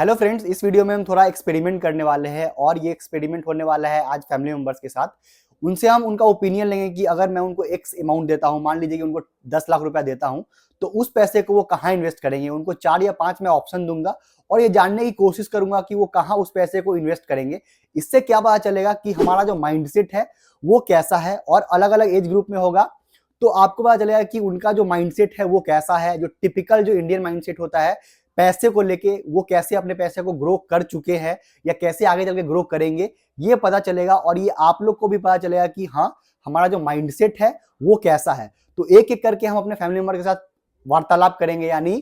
Hello friends, इस video में हम थोड़ा एक्सपेरिमेंट करने वाले हैं और ये एक्सपेरिमेंट होने वाला है आज फैमिली मेंबर्स के साथ। उनसे हम उनका ओपिनियन लेंगे कि अगर मैं उनको एक्स अमाउंट देता हूँ, मान लीजिए कि उनको 10 लाख रुपया देता हूँ, तो उस पैसे को वो कहाँ इन्वेस्ट करेंगे। उनको 4 या 5 मैं ऑप्शन दूंगा और ये जानने की कोशिश करूंगा कि वो कहाँ उस पैसे को इन्वेस्ट करेंगे। इससे क्या पता चलेगा कि हमारा जो माइंडसेट है वो कैसा है, और अलग अलग एज ग्रुप में होगा तो आपको पता चलेगा कि उनका जो माइंडसेट है वो कैसा है। जो टिपिकल जो इंडियन माइंडसेट होता है पैसे को लेके, वो कैसे अपने पैसे को ग्रो कर चुके हैं या कैसे आगे चल के ग्रो करेंगे, ये पता चलेगा। और ये आप लोग को भी पता चलेगा कि हाँ, हमारा जो माइंडसेट है वो कैसा है। तो एक एक करके हम अपने फैमिली मेंबर के साथ वार्तालाप करेंगे, यानी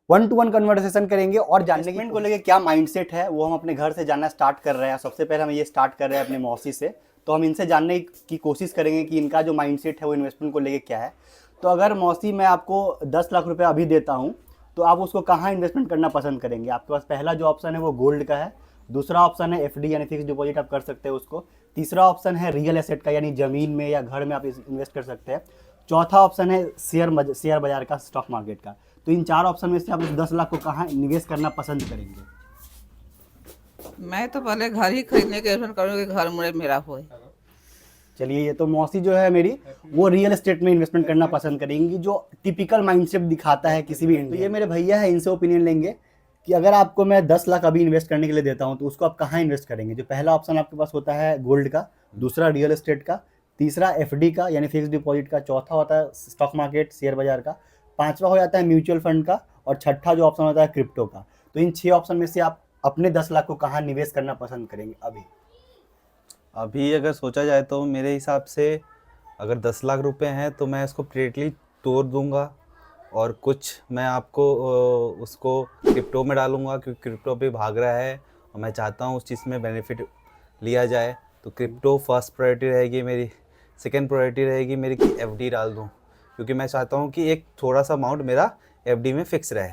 1-to-1 कन्वर्सेशन करेंगे और जानने की को लेके क्या माइंडसेट है वो हम अपने घर से जानना स्टार्ट कर रहे हैं। सबसे पहले हम ये स्टार्ट कर रहे हैं अपने मौसी से, तो हम इनसे जानने की कोशिश करेंगे कि इनका जो माइंडसेट है वो इन्वेस्टमेंट को लेके क्या है। तो अगर मौसी मैं आपको 10 लाख रुपए अभी देता हूँ तो आप उसको कहाँ इन्वेस्टमेंट करना पसंद करेंगे। आपके पास पहला जो ऑप्शन है वो गोल्ड का है, दूसरा ऑप्शन है एफडी यानी फिक्स डिपॉजिट आप कर सकते हैं उसको, तीसरा ऑप्शन है रियल एसेट का यानी जमीन में या घर में आप इन्वेस्ट कर सकते हैं, चौथा ऑप्शन है शेयर बाजार का, स्टॉक मार्केट का। तो इन 4 ऑप्शन में से आप उस 10 लाख को कहाँ निवेश करना पसंद करेंगे। मैं तो पहले घर ही खरीदने के इन्वेस्टमेंट करूँगी, घर मुझे मेरा होए। चलिए, ये तो मौसी जो है मेरी वो रियल एस्टेट में इन्वेस्टमेंट करना पसंद करेंगी, जो टिपिकल माइंडसेट दिखाता है किसी भी इंडियन। तो ये मेरे भैया है, इनसे ओपिनियन लेंगे कि अगर आपको मैं 10 लाख अभी इन्वेस्ट करने के लिए देता हूँ तो उसको आप कहाँ इन्वेस्ट करेंगे। जो पहला ऑप्शन आपके पास होता है गोल्ड का, दूसरा रियल एस्टेट का, तीसरा एफडी का यानी फिक्स डिपॉजिट का, चौथा होता है स्टॉक मार्केट शेयर बाजार का, पांचवा हो जाता है म्यूचुअल फंड का, और छठा जो ऑप्शन होता है क्रिप्टो का। तो इन 6 ऑप्शन में से आप अपने 10 लाख को कहाँ निवेश करना पसंद करेंगे अभी। अभी अगर सोचा जाए तो मेरे हिसाब से अगर 10 लाख रुपए हैं तो मैं इसको प्लेटली तोड़ दूंगा और कुछ मैं आपको उसको क्रिप्टो में डालूंगा, क्योंकि क्रिप्टो भी भाग रहा है और मैं चाहता हूँ उस चीज़ में बेनिफिट लिया जाए। तो क्रिप्टो फर्स्ट प्रायोरिटी रहेगी मेरी। सेकंड प्रायोरिटी रहेगी मेरी कि एफडी डाल दूँ, क्योंकि मैं चाहता हूँ कि एक थोड़ा सा अमाउंट मेरा एफडी में फिक्स रहे।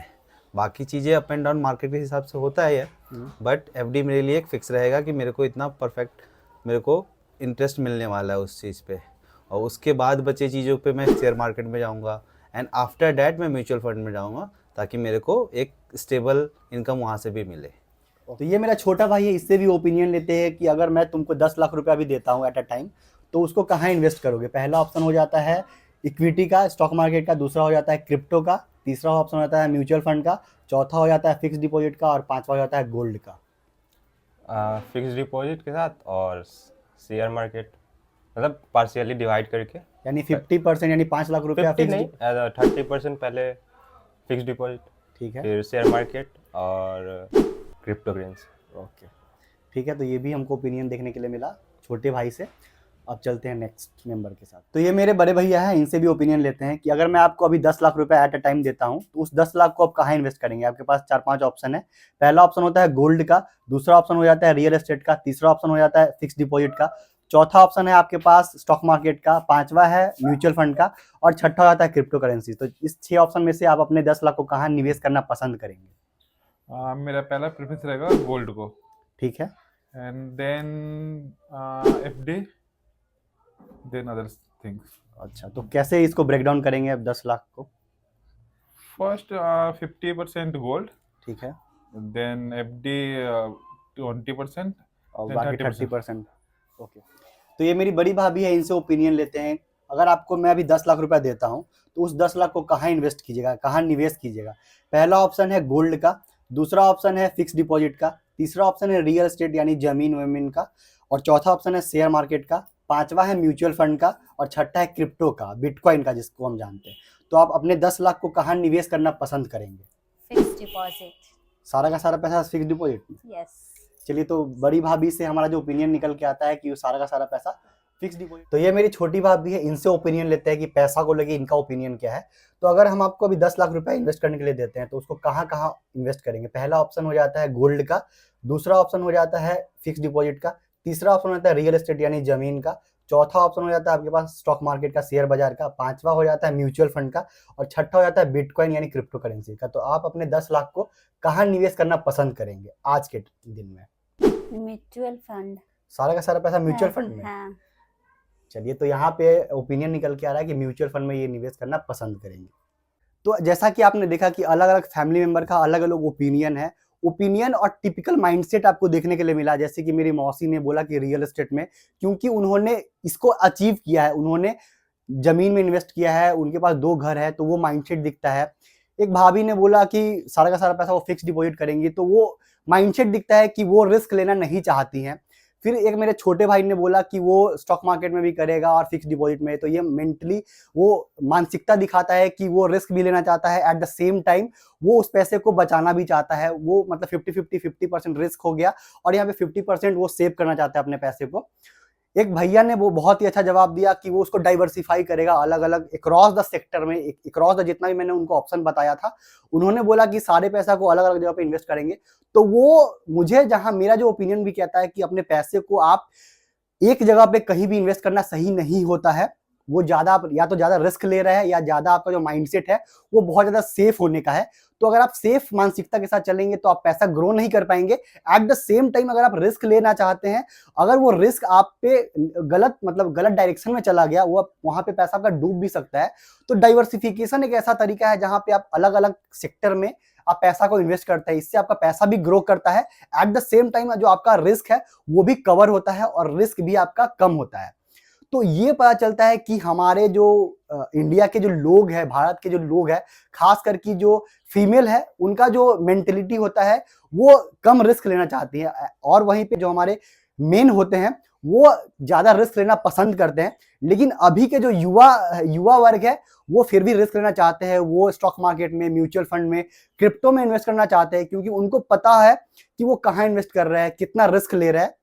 बाकी चीज़ें अप एंड डाउन मार्केट के हिसाब से होता है, बट एफडी मेरे लिए एक फिक्स रहेगा कि मेरे को इतना परफेक्ट मेरे को इंटरेस्ट मिलने वाला है उस चीज़ पे। और उसके बाद बचे चीज़ों पे मैं शेयर मार्केट में जाऊंगा एंड आफ्टर डैट मैं म्यूचुअल फंड में जाऊंगा, ताकि मेरे को एक स्टेबल इनकम वहाँ से भी मिले। तो ये मेरा छोटा भाई है, इससे भी ओपिनियन लेते हैं कि अगर मैं तुमको 10 लाख रुपया भी देता हूँ एट अ टाइम तो उसको कहाँ इन्वेस्ट करोगे। पहला ऑप्शन हो जाता है इक्विटी का, स्टॉक मार्केट का, दूसरा हो जाता है क्रिप्टो का, तीसरा ऑप्शन होता है म्यूचुअल फंड का, चौथा हो जाता है फिक्स डिपॉजिट का, और पांचवा हो जाता है गोल्ड का। फिक्स डिपॉजिट के साथ और शेयर मार्केट, मतलब पार्शियली डिवाइड करके, यानी 50% यानी 5 लाख रुपया 50 नहीं 30% पहले फिक्स डिपॉजिट, ठीक है, फिर शेयर मार्केट और क्रिप्टो करेंसी। ओके ठीक है। तो ये भी हमको ओपिनियन देखने के लिए मिला छोटे भाई से। अब चलते हैं नेक्स्ट मेंबर के साथ। तो ये मेरे बड़े भैया हैं, इनसे भी ओपिनियन लेते हैं कि अगर मैं आपको अभी 10 लाख रुपए एट अ टाइम देता हूं तो उस 10 लाख को आप कहाँ इन्वेस्ट करेंगे। आपके पास 4-5 ऑप्शन है। पहला ऑप्शन होता है गोल्ड का, दूसरा ऑप्शन हो जाता है रियल एस्टेट का, तीसरा ऑप्शन हो जाता है फिक्स डिपॉजिट का, चौथा ऑप्शन है आपके पास स्टॉक मार्केट का, पांचवा है म्यूचुअल फंड का, और छठा हो जाता है क्रिप्टो करेंसी। तो इस 6 ऑप्शन में से आप अपने 10 लाख को कहाँ निवेश करना पसंद करेंगे। मेरा पहला प्रेफरेंस रहेगा गोल्ड को, ठीक है, and then FD, then other things. अच्छा तो कैसे इसको ब्रेक डाउन करेंगे अब 10 लाख को। फर्स्ट 50% गोल्ड, ठीक है, देन एफडी 20% और then बाकी 30%। 30%। ओके, तो ये मेरी बड़ी भाभी है, इनसे ओपिनियन लेते हैं। अगर आपको मैं अभी 10 लाख रुपया देता हूँ तो उस 10 लाख को कहाँ इन्वेस्ट कीजिएगा, कहाँ निवेश कीजिएगा। पहला ऑप्शन है गोल्ड का, दूसरा ऑप्शन है फिक्स डिपॉजिट का, तीसरा ऑप्शन है रियल एस्टेट यानी जमीन वमीन का, और चौथा ऑप्शन है शेयर मार्केट का, पांचवा है म्यूचुअल फंड का, और छठा है क्रिप्टो का, बिटकॉइन का जिसको हम जानते हैं। तो आप अपने 10 लाख को कहाँ निवेश करना पसंद करेंगे। Fix deposit. सारा का सारा पैसा फिक्स डिपॉजिट में। यस। चलिए, तो बड़ी भाभी से हमारा जो ओपिनियन निकल के आता है कि सारा का सारा पैसा फिक्स डिपॉजिट। तो ये मेरी छोटी भाभी है, इनसे ओपिनियन लेते हैं कि पैसा को लेके इनका ओपिनियन क्या है। तो अगर हम आपको अभी 10 लाख रुपए इन्वेस्ट करने के लिए देते हैं तो उसको कहाँ कहाँ इन्वेस्ट करेंगे। पहला ऑप्शन हो जाता है गोल्ड का, दूसरा ऑप्शन हो जाता है फिक्स डिपॉजिट का, तीसरा ऑप्शन होता है रियल एस्टेट यानी जमीन का, चौथा ऑप्शन हो जाता है आपके पास स्टॉक मार्केट का, शेयर बाजार का, पांचवा हो जाता है म्यूचुअल फंड का, और छठा हो जाता है बिटकॉइन यानी क्रिप्टो करेंसी का। तो आप अपने 10 लाख को कहाँ निवेश करना पसंद करेंगे आज के दिन में। Mutual fund. सारा का सारा पैसा म्यूचुअल फंड में। हाँ। चलिए, तो यहाँ पे ओपिनियन निकल के आ रहा है कि म्यूचुअल फंड में ये निवेश करना पसंद करेंगे। तो जैसा कि आपने देखा कि अलग अलग फैमिली मेंबर का अलग अलग ओपिनियन है, ओपिनियन और टिपिकल माइंडसेट आपको देखने के लिए मिला। जैसे कि मेरी मौसी ने बोला कि रियल एस्टेट में, क्योंकि उन्होंने इसको अचीव किया है, उन्होंने जमीन में इन्वेस्ट किया है, उनके पास 2 घर है, तो वो माइंडसेट दिखता है। एक भाभी ने बोला कि सारा का सारा पैसा वो फिक्स डिपॉजिट करेंगी, तो वो माइंडसेट दिखता है कि वो रिस्क लेना नहीं चाहती हैं। फिर एक मेरे छोटे भाई ने बोला कि वो स्टॉक मार्केट में भी करेगा और फिक्स डिपॉजिट में, तो ये मेंटली वो मानसिकता दिखाता है कि वो रिस्क भी लेना चाहता है, एट द सेम टाइम वो उस पैसे को बचाना भी चाहता है। वो मतलब 50-50 रिस्क हो गया और यहाँ पे 50% वो सेव करना चाहता है अपने पैसे को। एक भैया ने वो बहुत ही अच्छा जवाब दिया कि वो उसको डाइवर्सिफाई करेगा अलग अलग अक्रॉस द सेक्टर में, अक्रॉस द जितना भी मैंने उनको ऑप्शन बताया था, उन्होंने बोला कि सारे पैसा को अलग अलग जगह पे इन्वेस्ट करेंगे। तो वो मुझे, जहां मेरा जो ओपिनियन भी कहता है कि अपने पैसे को आप एक जगह पे कहीं भी इन्वेस्ट करना सही नहीं होता है। वो ज्यादा या तो ज्यादा रिस्क ले रहा है या ज्यादा आपका जो माइंडसेट है वो बहुत ज्यादा सेफ होने का है। तो अगर आप सेफ मानसिकता के साथ चलेंगे तो आप पैसा ग्रो नहीं कर पाएंगे। एट द सेम टाइम अगर आप रिस्क लेना चाहते हैं, अगर वो रिस्क आप पे गलत डायरेक्शन में चला गया, वो वहां पे पैसा आपका डूब भी सकता है। तो डाइवर्सिफिकेशन एक ऐसा तरीका है जहां पे आप अलग अलग सेक्टर में आप पैसा को इन्वेस्ट करते हैं, इससे आपका पैसा भी ग्रो करता है। एट द सेम टाइम जो आपका रिस्क है वो भी कवर होता है और रिस्क भी आपका कम होता है। तो ये पता चलता है कि हमारे जो इंडिया के जो लोग हैं, भारत के जो लोग हैं, खास करके जो फीमेल है, उनका जो मेंटेलिटी होता है वो कम रिस्क लेना चाहती है, और वहीं पे जो हमारे मेन होते हैं वो ज्यादा रिस्क लेना पसंद करते हैं। लेकिन अभी के जो युवा वर्ग है वो फिर भी रिस्क लेना चाहते हैं। वो स्टॉक मार्केट में, म्यूचुअल फंड में, क्रिप्टो में इन्वेस्ट करना चाहते हैं, क्योंकि उनको पता है कि वो कहाँ इन्वेस्ट कर रहे हैं, कितना रिस्क ले रहे हैं।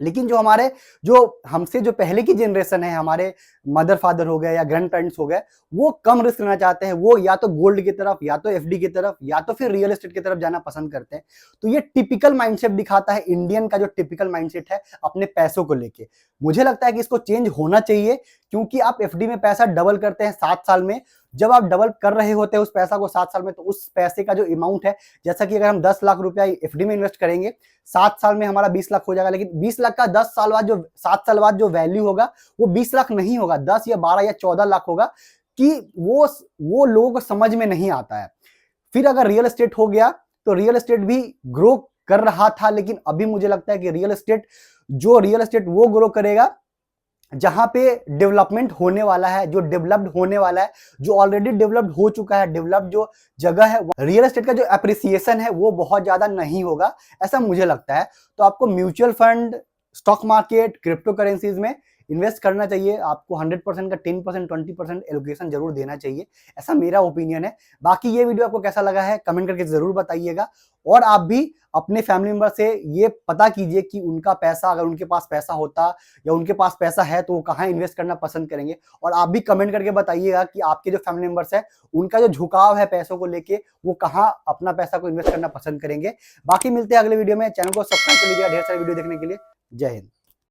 लेकिन जो हमसे जो पहले की जनरेशन है, हमारे मदर फादर हो गए या ग्रैंड पेरेंट्स हो गए, वो कम रिस्क लेना चाहते हैं। वो या तो गोल्ड की तरफ, या तो एफडी की तरफ, या तो फिर रियल एस्टेट की तरफ जाना पसंद करते हैं। तो ये टिपिकल माइंडसेट दिखाता है इंडियन का, जो टिपिकल माइंडसेट है अपने पैसों को लेके। मुझे लगता है कि इसको चेंज होना चाहिए, क्योंकि आप एफडी में पैसा डबल करते हैं 7 साल में। जब आप डबल कर रहे होते हैं उस पैसा को 7 साल में, तो उस पैसे का जो अमाउंट है, जैसा कि अगर हम 10 लाख रुपया एफडी में इन्वेस्ट करेंगे, 7 साल में हमारा 20 लाख हो जाएगा। लेकिन 20 लाख का 7 साल बाद जो वैल्यू होगा वो 20 लाख नहीं होगा, 10 या 12 या 14 लाख होगा, कि वो लोगों को समझ में नहीं आता है। फिर अगर रियल एस्टेट हो गया, तो रियल एस्टेट भी ग्रो कर रहा था, लेकिन अभी मुझे लगता है कि रियल एस्टेट वो ग्रो करेगा जहां पे डेवलपमेंट होने वाला है, जो डेवलप्ड होने वाला है, जो ऑलरेडी डेवलप्ड हो चुका है, डेवलप्ड जो जगह है, रियल एस्टेट का जो एप्रिसिएशन है वो बहुत ज्यादा नहीं होगा, ऐसा मुझे लगता है। तो आपको mutual fund, stock market, crypto currencies में इन्वेस्ट करना चाहिए। आपको 100% का 10%, 20% एलोकेशन जरूर देना चाहिए, ऐसा मेरा ओपिनियन है। बाकी ये वीडियो आपको कैसा लगा है कमेंट करके जरूर बताइएगा। और आप भी अपने फैमिली मेंबर से ये पता कीजिए कि उनका पैसा, अगर उनके पास पैसा होता या उनके पास पैसा है, तो वो कहाँ इन्वेस्ट करना पसंद करेंगे। और आप भी कमेंट करके बताइएगा कि आपके जो फैमिली मेंबर्स है उनका जो झुकाव है पैसों को लेके, वो कहाँ अपना पैसा को इन्वेस्ट करना पसंद करेंगे। बाकी मिलते हैं अगले वीडियो में। चैनल को सब्सक्राइब कर लीजिएगा ढेर सारे वीडियो देखने के लिए। जय हिंद।